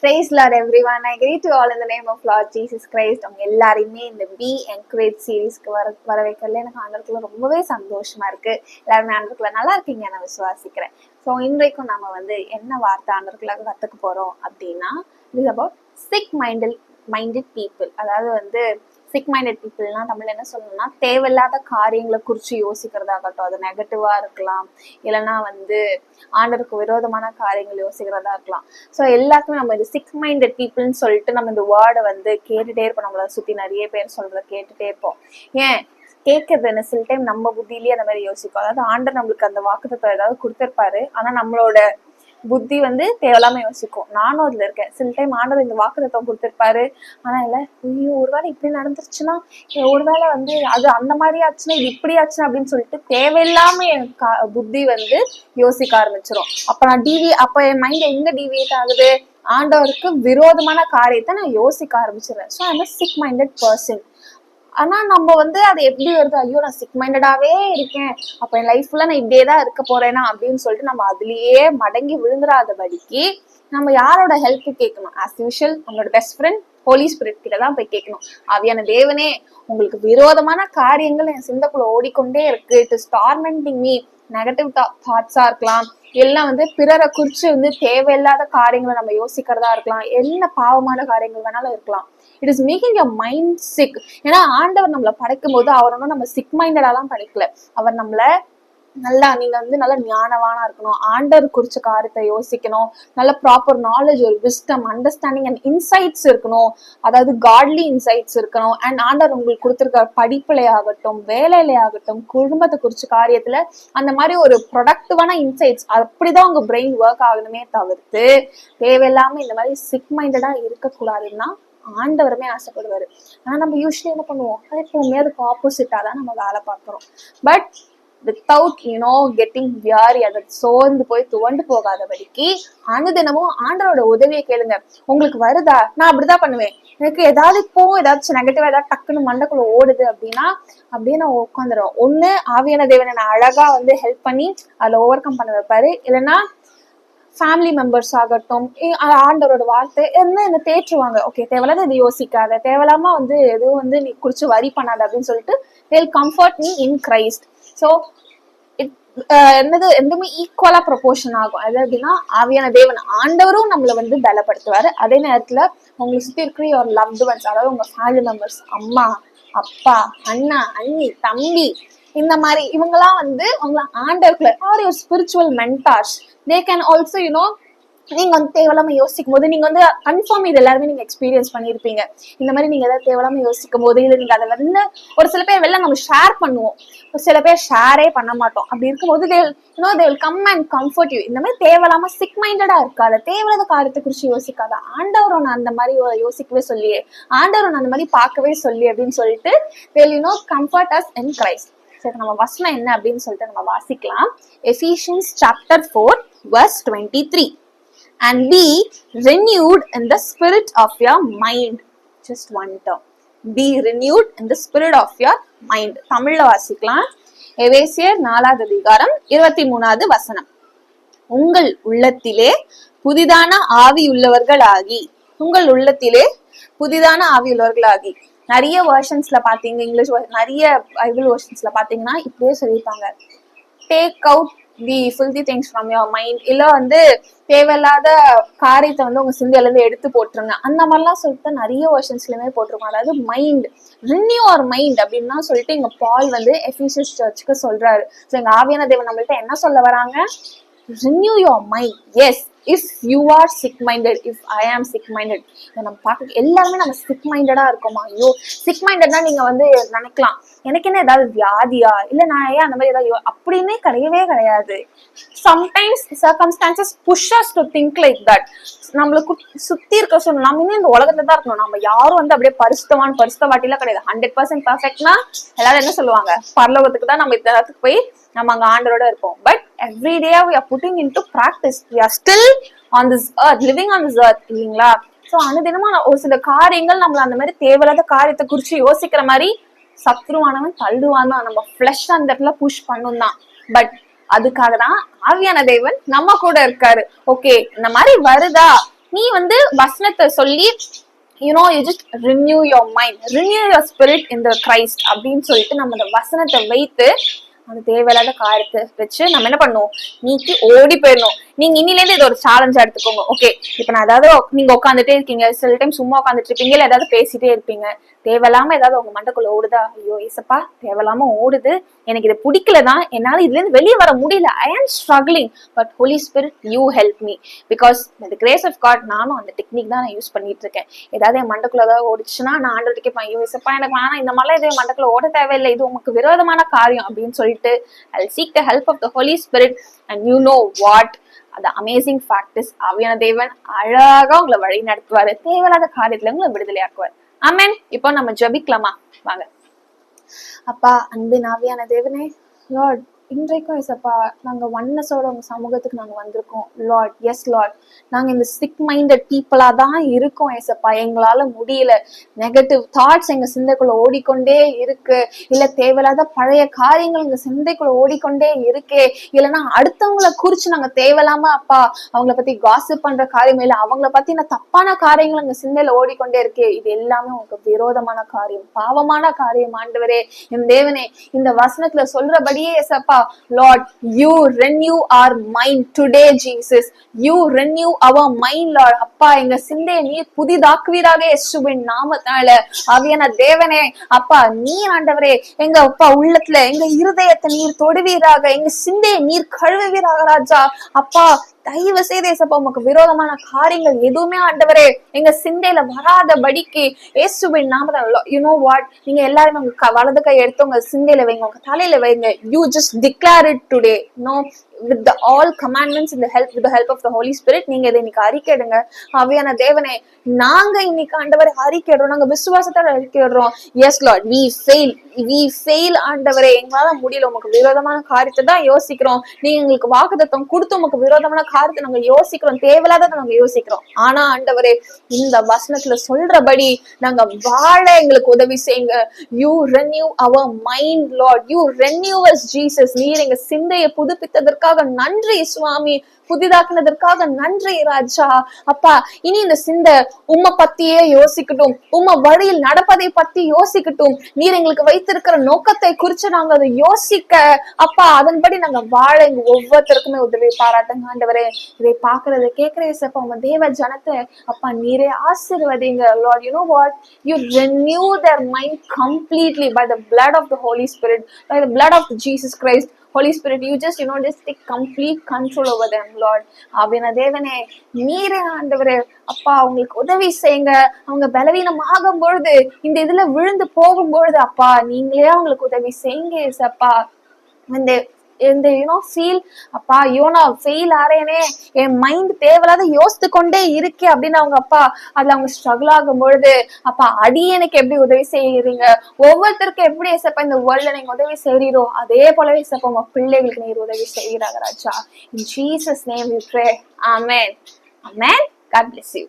Praise Lord everyone. I greet you all in the name of Lord Jesus Christ. அவங்க எல்லாரையுமே இந்த B encourage சீரீஸ்க்கு வர வைக்கல எனக்கு ஆண்டவருக்குள்ள ரொம்பவே சந்தோஷமா இருக்கு. எல்லாருமே ஆண்டவருக்குள்ள நல்லா இருக்கீங்க நான் விசுவாசிக்கிறேன். ஸோ இன்றைக்கும் நம்ம என்ன வார்த்தை ஆண்டவருக்குள்ள கற்றுக்க போறோம் அப்படின்னா, it is about sick minded people. அதாவது சிக் மைண்டட் பீப்புள்னா தமிழ் என்ன சொல்லணும்னா, தேவையில்லாத காரியங்களை குறித்து யோசிக்கிறதாகட்டும், அது நெகட்டிவா இருக்கலாம், இல்லைன்னா ஆண்டருக்கு விரோதமான காரியங்கள் யோசிக்கிறதா இருக்கலாம். ஸோ எல்லாருக்குமே நம்ம இந்த சிக் மைண்டட் பீப்புள்னு சொல்லிட்டு நம்ம இந்த வேர்டை கேட்டுட்டே இருப்போம். நம்மளை சுற்றி நிறைய பேர் சொல்றத கேட்டுட்டே இருப்போம். ஏன் கேட்கறது என்ன, சில டைம் நம்ம புத்தியிலேயே அந்த மாதிரி யோசிக்கும். அதாவது ஆண்டர் நம்மளுக்கு அந்த வாக்குத்தத்தம் ஏதாவது கொடுத்துருப்பாரு, ஆனா நம்மளோட புத்தி தேவையில்லாம யோசிக்கும். நானும் அதுல இருக்கேன். சில டைம் ஆண்டவர் இந்த வாக்குத்தத்தம் கொடுத்துருப்பாரு, ஆனா இல்ல ஐயோ ஒருவேளை இப்படி நடந்துருச்சுன்னா, ஒருவேளை அது அந்த மாதிரி ஆச்சுன்னா, இது இப்படி ஆச்சுன்னா அப்படின்னு சொல்லிட்டு தேவையில்லாம என் புத்தி யோசிக்க ஆரம்பிச்சிடும். அப்ப என் மைண்ட் எங்க டிவியேட் ஆகுது, ஆண்டவருக்கு விரோதமான காரியத்தை நான் யோசிக்க ஆரம்பிச்சிடுறேன். So I'm a sick minded person. ஆனா நம்ம அது எப்படி வருது, ஐயோ நான் சிக் மைண்டடாவே இருக்கேன், அப்ப என் லைஃப்ல நான் இப்படியேதான் இருக்க போறேனா அப்படின்னு சொல்லிட்டு நம்ம அதுலயே மடங்கி விழுந்துடாதபடிக்கு நம்ம யாரோட ஹெல்ப் கேட்கணும்? ஆஸ் யூஷுவல் நம்மளோட பெஸ்ட் ஃப்ரெண்ட் ஹோலி ஸ்பிரிட் கிட்ட தான் போய் கேட்கணும். ஆவியான தேவனே, உங்களுக்கு விரோதமான காரியங்கள் என் சிந்தக்குள்ள ஓடிக்கொண்டே இருக்கு, it is tormenting me. Negative தாட்ஸா இருக்கலாம், எல்லாம் பிறரை குறிச்சு தேவையில்லாத காரியங்களை நம்ம யோசிக்கிறதா இருக்கலாம், என்ன பாவமான காரியங்கள் வேணாலும் இருக்கலாம். It is making your mind sick. ஏன்னா ஆண்டவர் நம்மளை படைக்கும் போது அவர் நம்ம சிக் மைண்டடாலாம் படைக்கல. அவர் நம்மளை நீங்க நல்லா ஞானவானா இருக்கணும், ஆண்டவர் குறிச்ச காரியத்தை யோசிக்கணும், நல்ல ப்ராப்பர் நாலேஜ், ஒரு விஸ்டம், அண்டர்ஸ்டாண்டிங் அண்ட் இன்சைட்ஸ் இருக்கணும். அதாவது காட்லி இன்சைட்ஸ் இருக்கணும். அண்ட் ஆண்டவர் உங்களுக்கு கொடுத்துருக்க படிப்புல ஆகட்டும், வேலையில ஆகட்டும், குடும்பத்தை குறிச்ச காரியத்துல அந்த மாதிரி ஒரு ப்ரொடக்டிவான இன்சைட்ஸ், அப்படிதான் உங்க பிரெயின் ஒர்க் ஆகணுமே தவிர்த்து தேவையில்லாம இந்த மாதிரி சிக் மைண்டடா இருக்கக்கூடாதுன்னா ஆண்டவருமே ஆசைப்படுவாரு. ஆனா நம்ம யூஸ்வலி என்ன பண்ணுவோம், எப்பவுமே அதுக்கு ஆப்போசிட்டா தான் நம்ம வேலை பார்க்கிறோம். பட் வித்தவுட் கெட்டிங் வியாரி, அதை சோர்ந்து போய் துவண்டு போகாதபடிக்கு அனுதினமும் ஆண்டரோட உதவியை கேளுங்க. உங்களுக்கு வருதா, நான் அப்படிதான் பண்ணுவேன், எனக்கு ஏதாச்சும் நெகட்டிவா ஏதாவது டக்குன்னு மண்டக்குள்ள ஓடுது அப்படின்னா அப்படியே நான் உட்காந்துருவேன். ஒண்ணு ஆவியான தேவனை நான் அழகா ஹெல்ப் பண்ணி அதுல ஓவர் கம் பண்ண வைப்பாரு, இல்லைன்னா ஃபேமிலி மெம்பர்ஸ் ஆகட்டும், ஆண்டவரோட வார்த்தை என்ன தேற்றுவாங்க. ஓகே, தேவையில்லாத இது யோசிக்காத, தேவையில்லாம எதுவும் நீ குறிச்சு வரி பண்ணாத அப்படின்னு சொல்லிட்டு they'll comfort me in Christ. So ரெண்டுமே ஈக்குவலா ப்ரொபோர்ஷன் ஆகும். அது அப்படின்னா ஆவியான தேவன் ஆண்டவரும் நம்மளை பலப்படுத்துவாரு, அதே நேரத்துல உங்களை சுத்தி இருக்கிற ஒரு லவ்டு ஒன்ஸ், அதாவது உங்க ஃபேமிலி மெம்பர்ஸ், அம்மா அப்பா அண்ணா அண்ணி தம்பி, இந்த மாதிரி இவங்கெல்லாம் உங்களை ஆண்டவர்க்குள்ள are your spiritual mentors, they can also நீங்க தேவையில்லாம யோசிக்கும் போது நீங்க கன்ஃபார்ம் இது எல்லாருமே நீங்க எக்ஸ்பீரியன்ஸ் பண்ணிருப்பீங்க. இந்த மாதிரி நீங்க ஏதாவது தேவையில்லாம யோசிக்கும் போது, இல்ல நீங்க அதை ஒரு சில பேர் நம்ம ஷேர் பண்ணுவோம், சில பேர் ஷேரே பண்ண மாட்டோம். அப்படி இருக்கும்போது they will come and comfort you. இந்த மாதிரி தேவையில்லாம சிக் மைண்டடா இருக்காத, தேவையில்லாத காரியத்தை குறிச்சு யோசிக்காத, ஆண்டவர் ஒன்னு அந்த மாதிரி யோசிக்கவே சொல்லியே, ஆண்டவர் ஒன்னு அந்த மாதிரி பார்க்கவே சொல்லி அப்படின்னு சொல்லிட்டு they will comfort us in Christ. சரி, நம்ம வசனம் என்ன அப்படின்னு சொல்லிட்டு நம்ம வாசிக்கலாம். Ephesians chapter 4 verse 23. And be renewed in the spirit of your mind. Just one term. Be renewed in the spirit of your mind. தமிழ்ல வாசிக்கலாம். எபேசியர் 4வது அதிகாரம் 23வது வசனம். உங்கள் உள்ளத்திலே புதிதான ஆவியுள்ளவர்களாகி, உங்கள் உள்ளத்திலே புதிதான ஆவியுள்ளவர்களாகி. நிறைய வெர்ஷன்ஸ்ல பாத்தீங்க, இங்கிலீஷ் நிறைய பைபிள் வெர்ஷன்ஸ்ல பாத்தீங்கன்னா இப்படியே சொல்லியிருப்பாங்க, take out the filthy things from your mind. இல்ல தேவையில்லாத காரியத்தை உங்க சிந்தையில இருந்து எடுத்து போட்டுருங்க, அந்த மாதிரிலாம் சொல்லிட்டு நிறைய வெர்ஷன்ஸ்லயுமே போட்டிருக்கோம். அதாவது மைண்ட், ரினியூ அவர் மைண்ட் அப்படின்னா சொல்லிட்டு இங்க பால் எஃபீசியஸ் சர்ச்சுக்கு சொல்றாரு. ஸோ எங்க ஆவியான தேவன் நம்மள்ட்ட என்ன சொல்ல வராங்க, renew your mind. Yes, if you are sick minded, if I am sick minded. நம்ம பார்க்க எல்லாருமே நம்ம சிக் மைண்டடா இருக்கோமா? ஐயோ சிக் மைண்டட்னா நீங்க நினைக்கலாம், எனக்கு என்ன ஏதாவது வியாதியா, இல்ல நான் ஏன் அந்த மாதிரி ஏதாவது அப்படின்னே கிடையவே கிடையாது. Sometimes circumstances push us to think like that. நம்மளுக்கு சுத்தி இருக்க சொல்லணும், நம்ம இன்னும் இந்த உலகத்துல தான் இருக்கணும். நம்ம யாரும் அப்படியே பரிசுத்தவாட்டிலாம் கிடையாது. 100% பர்ஃபெக்ட்னா எல்லாரும் என்ன சொல்லுவாங்க, பரலோகத்துக்கு தான் நம்ம இந்த இடத்துக்கு போய் நம்ம அங்க ஆண்டரோட இருப்போம். But every day we are putting into practice. We are still on this earth, living on this earth, இல்லைங்களா? ஸோ அனுதினமா ஒரு சில காரியங்கள் நம்மள அந்த மாதிரி தேவையில்லாத காரியத்தை குறிச்சு யோசிக்கிற மாதிரி சத்ருவானவன் தள்ளுவான் தான், நம்ம ஃபிளஷ் அந்த இடத்துல புஷ் பண்ணும் தான். பட் அதுக்காக தான் ஆவியான தேவன் நம்ம கூட இருக்காரு. ஓகே, இந்த மாதிரி வருதா, நீ வந்து வசனத்தை சொல்லி you just renew your mind, renew your spirit in the Christ அப்படின்னு சொல்லிட்டு நம்ம அந்த வசனத்தை வைத்து அந்த தேவையில்லாத காரியத்தை வச்சு நம்ம என்ன பண்ணுவோம், நீக்கி ஓடி போயிடணும். நீங்க இன்னிலேருந்து இது ஒரு சேலஞ்சா எடுத்துக்கோங்க. ஓகே, இப்ப நான் ஏதாவது நீங்க உட்காந்துட்டே இருக்கீங்க, சில டைம் சும்மா உட்காந்துட்டு இருப்பீங்க, இல்ல ஏதாவது பேசிட்டே இருப்பீங்க, தேவையில்லாம ஏதாவது உங்க மண்டக்குள்ள ஓடுதா, ஐயோ ஏசப்பா தேவையில்லாம ஓடுது, எனக்கு இது பிடிக்கலதான், என்னால இதுல இருந்து வெளியே வர முடியல, I am struggling, but holy spirit you help me, because the grace of God நானும் அந்த டெக்னிக் தான் நான் யூஸ் பண்ணிட்டு இருக்கேன். ஏதாவது என் மண்டக்குள்ள ஏதாவது ஓடிச்சுன்னா நான் ஆண்டவர்கிட்ட கேட்பேன், ஐயோ ஏசப்பா எனக்கு வேணாம், இந்த மாதிரிலாம் இது மண்டக்குள்ள ஓட தேவையில்லை, இது உங்களுக்கு விரோதமான காரியம் அப்படின்னு சொல்லிட்டு I'll seek the help of the Holy Spirit, and you know what, the amazing fact is ஆவியான தேவன் அழகா உங்களை வழி நடத்துவாரு, தேவையில்லாத காரியத்துல உங்களை விடுதலையாக்குவார். ஆமென். இப்போ நம்ம ஜெபிக்கலாமா? வாங்க. அப்பா அன்பின் ஆவியான தேவனே, லார்ட் இன்றைக்கும் ஏசப்பா நாங்க ஒன்னஸோட உங்க சமூகத்துக்கு நாங்க வந்திருக்கோம் லார்ட். எஸ் லார்ட், நாங்க இந்த சிக் மைண்டட் பீப்புளா தான் இருக்கோம் ஏசப்பா. எங்களால முடியல, நெகட்டிவ் தாட்ஸ் எங்க சிந்தைக்குள்ள ஓடிக்கொண்டே இருக்கு, இல்ல தேவையில்லாத பழைய காரியங்கள் எங்க சிந்தைக்குள்ள ஓடிக்கொண்டே இருக்கே, இல்லைன்னா அடுத்தவங்களை குறிச்சு நாங்க தேவையில்லாம அப்பா அவங்கள பத்தி காசிப் பண்ற காரியம், இல்ல அவங்கள பத்தி நான் தப்பான காரியங்கள் எங்க சிந்தையில ஓடிக்கொண்டே இருக்கே, இது எல்லாமே உங்களுக்கு விரோதமான காரியம், பாவமான காரியம் ஆண்டவரே. என் தேவனே, இந்த வசனத்துல சொல்றபடியே ஏசப்பா Lord, you renew our mind today, Jesus. You renew our mind, Lord. அப்பா எங்க சிந்தையை நீர் புதிதாக்குவீராக இயேசுவின் நாமத்தால. ஆவியான தேவனே, அப்பா நீர் ஆண்டவரே எங்க அப்பா உள்ளத்துல எங்க இருதயத்தை நீர் தொடுவீராக, எங்க சிந்தையை நீர் கழுவுவீராக ராஜா. அப்பா தயவு செய்து ஏசப்பா உமக்கு விரோதமான காரியங்கள் எதுவுமே ஆண்டவரே எங்க சிந்தையில வராதபடிக்கு இயேசுவின் நாமத்தால. யூ நோ வாட், நீங்க எல்லாருமே உங்க வலது கை எடுத்து உங்க சிந்தையில வைங்க, உங்க தலையில வைங்க. You just declare it today. No with the all commandments in the help with the help of the Holy Spirit. நீங்க இதை இன்னைக்கு அறிக்கையிடுங்க. ஆவியான தேவனே, நாங்க இன்னைக்கு ஆண்டவரை அறிக்கையிடுறோம், நாங்க விசுவாசத்தோட அறிக்கையிடுறோம். எஸ் லார்ட், we fail ஆண்டவரே, எங்களால முடியல, உமக்கு விரோதமான காரியத்தை தான் யோசிக்கிறோம், நீங்க எங்களுக்கு வாக்குத்தத்தம் கொடுத்து உமக்கு விரோதமான காரியத்தை நாங்க யோசிக்கிறோம், தேவையில்லாத நாங்க யோசிக்கிறோம். ஆனா ஆண்டவரே இந்த வசனத்துல சொல்றபடி நாங்க வாழ எங்களுக்கு உதவி செய்யுங்க. You renew our mind, Lord. You renew us, Jesus. நீர் எங்க சிந்தையை புதுப்பித்ததற்காக நன்றி சுவாமி, புதிதாக்குனதற்காக நன்றி ராஜா. அப்பா இனி இந்த சிந்தை உம்மை பத்தியே யோசிக்கட்டும், உம்மை வழியில் நடப்பதை பத்தி யோசிக்கட்டும், நீர் எங்களுக்கு வைத்திருக்கிற நோக்கத்தை குறிச்சு நாங்க அதை யோசிக்க அப்பா அதன்படி நாங்க வாழ எங்க ஒவ்வொருத்தருக்குமே உதவி பாராட்டுங்க ஆண்டவரே. இதை பாக்குறத கேட்கிற ஏசப்பா உங்க தேவ ஜனத்தை அப்பா நீரே ஆசீர்வதிங்க Lord. You know what, you renew their mind completely by the blood of the Holy Spirit, by the blood of Jesus Christ. Holy Spirit, you just take complete control over them, Lord. ஆவியான தேவனே, நீரே ஆண்டவரே அப்பா அவங்களுக்கு உதவி செய்யுங்க. அவங்க பலவீனம் ஆகும் பொழுது, இந்த இதுல விழுந்து போகும்பொழுது அப்பா நீங்களே அவங்களுக்கு உதவி செய்யுங்க ஏசப்பா. இந்த ஃபீல் அப்பா நான் ஃபெயில் ஆறேனே, என் மைண்ட் தேவையில்லாத யோசித்து கொண்டே இருக்கே அப்படின்னு அவங்க அப்பா அதுல அவங்க ஸ்ட்ரகிள் ஆகும் பொழுது அப்பா அடியனுக்கு எப்படி உதவி செய்யறீங்க, ஒவ்வொருத்தருக்கும் எப்படி ஏசப்பா இந்த வேர்ல்ட்ல நீங்க உதவி செய்றீரோ அதே போலவே ஏசப்பா உங்க பிள்ளைகளுக்கு நீர் உதவி செய்கிறாங்க ராஜா. In Jesus name we pray. Amen. Amen. God bless you.